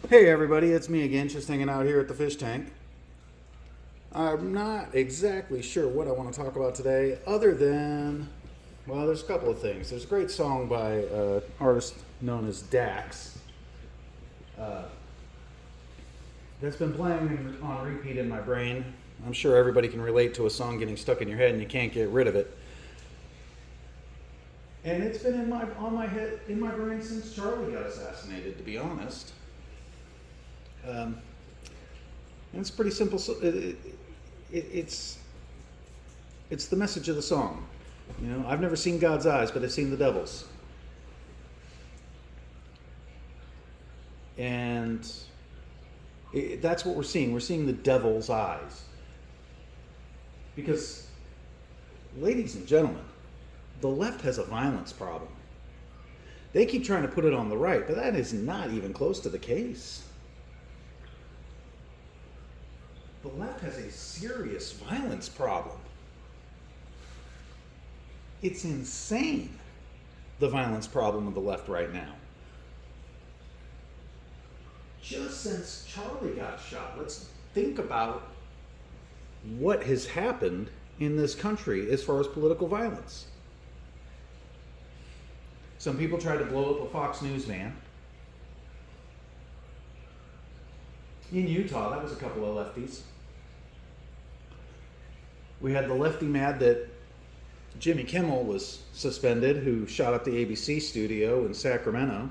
Hey everybody, it's me again, just hanging out here at the fish tank. I'm not exactly sure what I want to talk about today, other than, well, there's a couple of things. There's a great song by an artist known as Dax that's been playing on repeat in my brain. I'm sure everybody can relate to a song getting stuck in your head and you can't get rid of it. And it's been on my head, in my brain since Charlie got assassinated, to be honest. Um, and it's pretty simple. It's the message of the song. You know, I've never seen God's eyes, but I've seen the devil's. And that's what we're seeing. We're seeing the devil's eyes. Because, ladies and gentlemen, the left has a violence problem. They keep trying to put it on the right, but that is not even close to the case. The left has a serious violence problem. It's insane, the violence problem of the left right now. Just since Charlie got shot, let's think about what has happened in this country as far as political violence. Some people tried to blow up a Fox News man. In Utah, that was a couple of lefties. We had the lefty mad that Jimmy Kimmel was suspended, who shot up the ABC studio in Sacramento.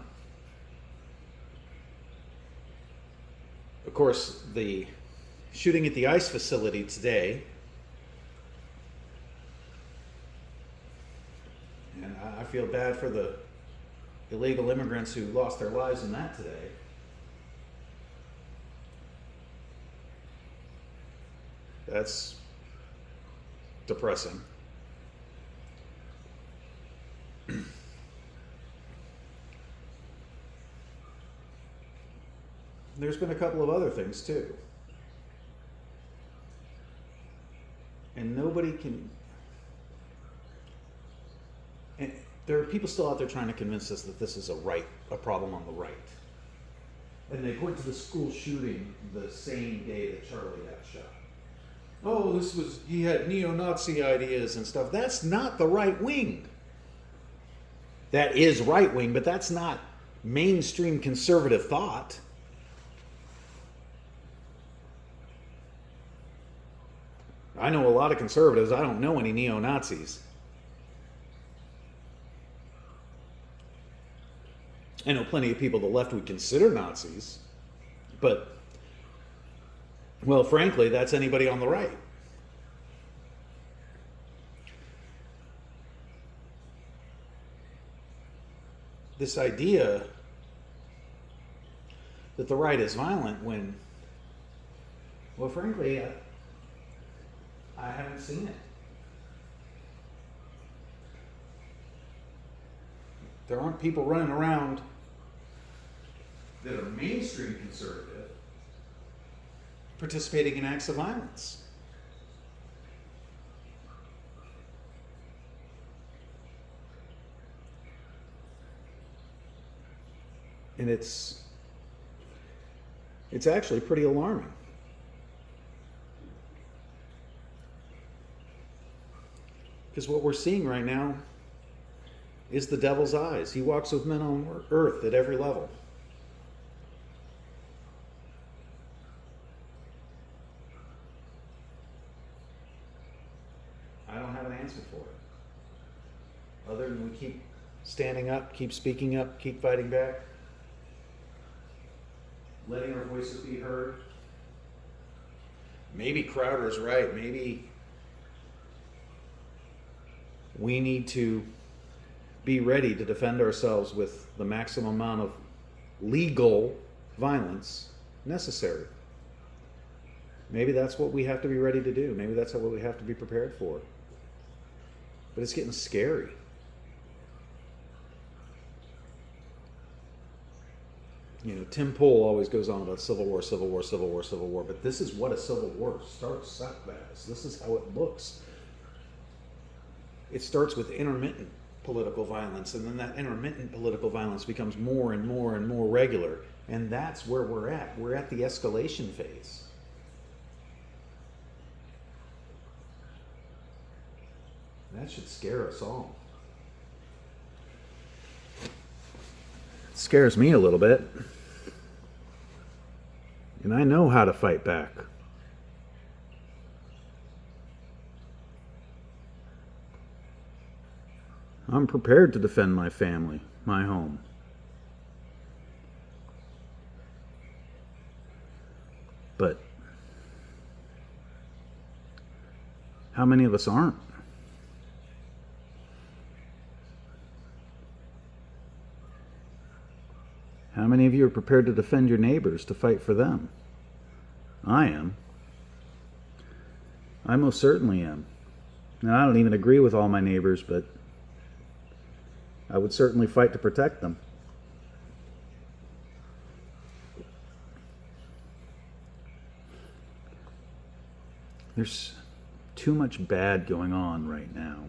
Of course, the shooting at the ICE facility today. And I feel bad for the illegal immigrants who lost their lives in that today. That's depressing. There's been a couple of other things too. And nobody can. And there are people still out there trying to convince us that this is a problem on the right. And they point to the school shooting the same day that Charlie got shot. Oh, he had neo-Nazi ideas and stuff. That's not the right wing. That is right wing, but that's not mainstream conservative thought. I know a lot of conservatives. I don't know any neo-Nazis. I know plenty of people the left would consider Nazis, but, well, frankly, that's anybody on the right. This idea that the right is violent when, well, frankly, I haven't seen it. There aren't people running around that are mainstream conservative participating in acts of violence. And it's actually pretty alarming. Because what we're seeing right now is the devil's eyes. He walks with men on earth at every level. I don't have an answer for it. Other than we keep standing up, keep speaking up, keep fighting back, letting our voices be heard. Maybe Crowder's right. Maybe we need to be ready to defend ourselves with the maximum amount of legal violence necessary. Maybe that's what we have to be ready to do. Maybe that's what we have to be prepared for. But it's getting scary. You know, Tim Pool always goes on about civil war, civil war, civil war, civil war, but this is what a civil war starts as. This is how it looks. It starts with intermittent political violence, and then that intermittent political violence becomes more and more and more regular. And that's where we're at. We're at the escalation phase. That should scare us all. It scares me a little bit. And I know how to fight back. I'm prepared to defend my family, my home. But how many of us aren't? How many of you are prepared to defend your neighbors, to fight for them? I am. I most certainly am. Now, I don't even agree with all my neighbors, but I would certainly fight to protect them. There's too much bad going on right now.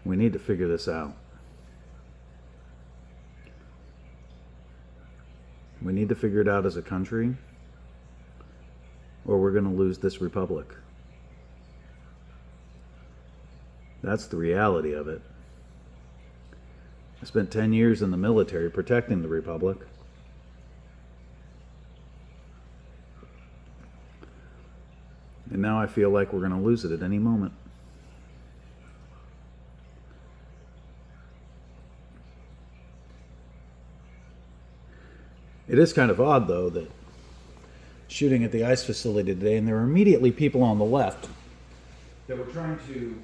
We need to figure this out. We need to figure it out as a country, or we're going to lose this republic. That's the reality of it. I spent 10 years in the military protecting the republic. And now I feel like we're going to lose it at any moment. It is kind of odd, though, that shooting at the ICE facility today, and there were immediately people on the left that were trying to,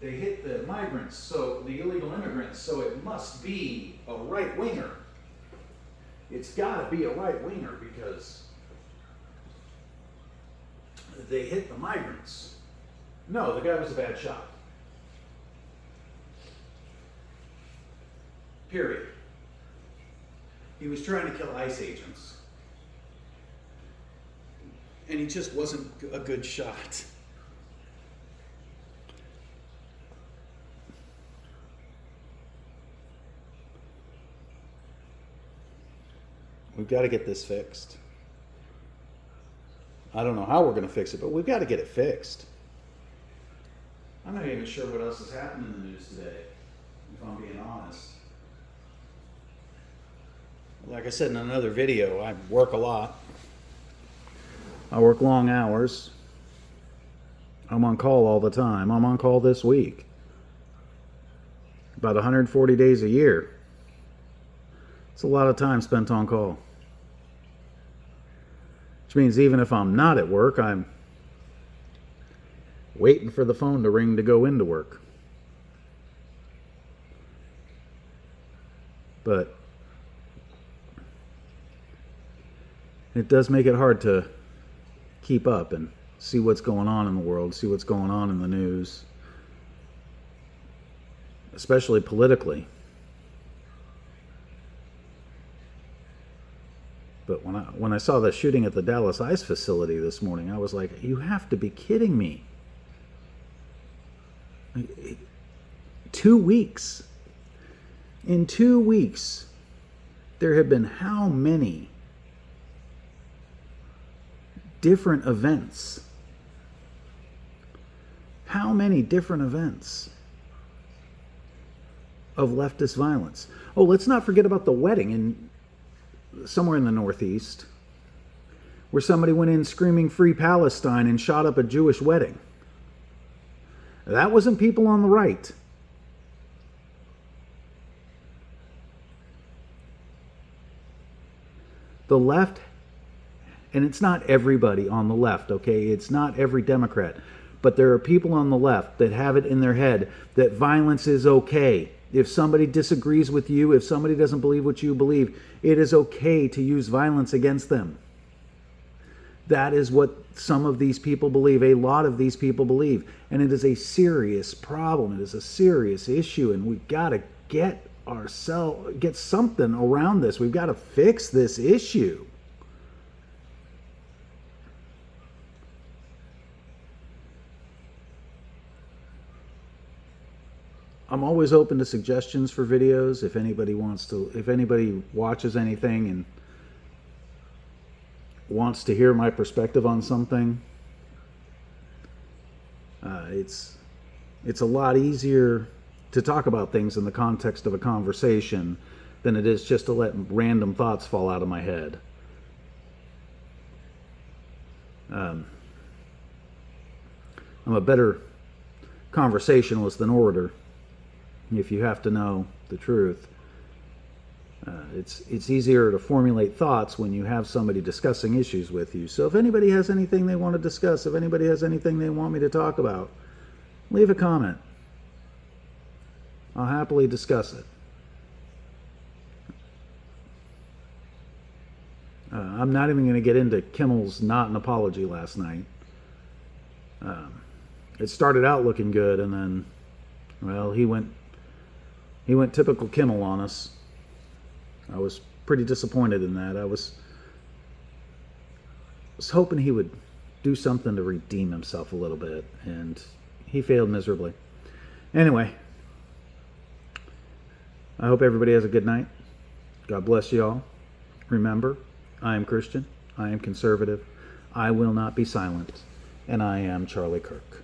they hit the migrants, so the illegal immigrants, so it must be a right-winger. It's got to be a right-winger because they hit the migrants. No, the guy was a bad shot. Period. He was trying to kill ICE agents. And he just wasn't a good shot. We've got to get this fixed. I don't know how we're going to fix it, but we've got to get it fixed. I'm not even sure what else has happened in the news today, if I'm being honest. Like I said in another video, I work a lot. I work long hours. I'm on call all the time. I'm on call this week. About 140 days a year. It's a lot of time spent on call. Which means even if I'm not at work, I'm waiting for the phone to ring to go into work. But it does make it hard to keep up and see what's going on in the world, see what's going on in the news, especially politically. But when I saw the shooting at the Dallas ICE facility this morning, I was like, you have to be kidding me. 2 weeks. In 2 weeks, there have been how many different events? How many different events of leftist violence? Oh, let's not forget about the wedding somewhere in the Northeast, where somebody went in screaming "Free Palestine" and shot up a Jewish wedding. That wasn't people on the right. The left, and it's not everybody on the left, okay? It's not every Democrat. But there are people on the left that have it in their head that violence is okay. If somebody disagrees with you, if somebody doesn't believe what you believe, it is okay to use violence against them. That is what some of these people believe, a lot of these people believe. And it is a serious problem. It is a serious issue, and we've got to get something around this. We've got to fix this issue. I'm always open to suggestions for videos. If anybody watches anything and wants to hear my perspective on something, it's a lot easier to talk about things in the context of a conversation than it is just to let random thoughts fall out of my head. I'm a better conversationalist than orator, if you have to know the truth. It's easier to formulate thoughts when you have somebody discussing issues with you. So if anybody has anything they want to discuss, if anybody has anything they want me to talk about, leave a comment. I'll happily discuss it. I'm not even going to get into Kimmel's not an apology last night. It started out looking good, and then, well, he went typical Kimmel on us. I was pretty disappointed in that. I was hoping he would do something to redeem himself a little bit, and he failed miserably. Anyway, I hope everybody has a good night. God bless you all. Remember, I am Christian, I am conservative, I will not be silent, and I am Charlie Kirk.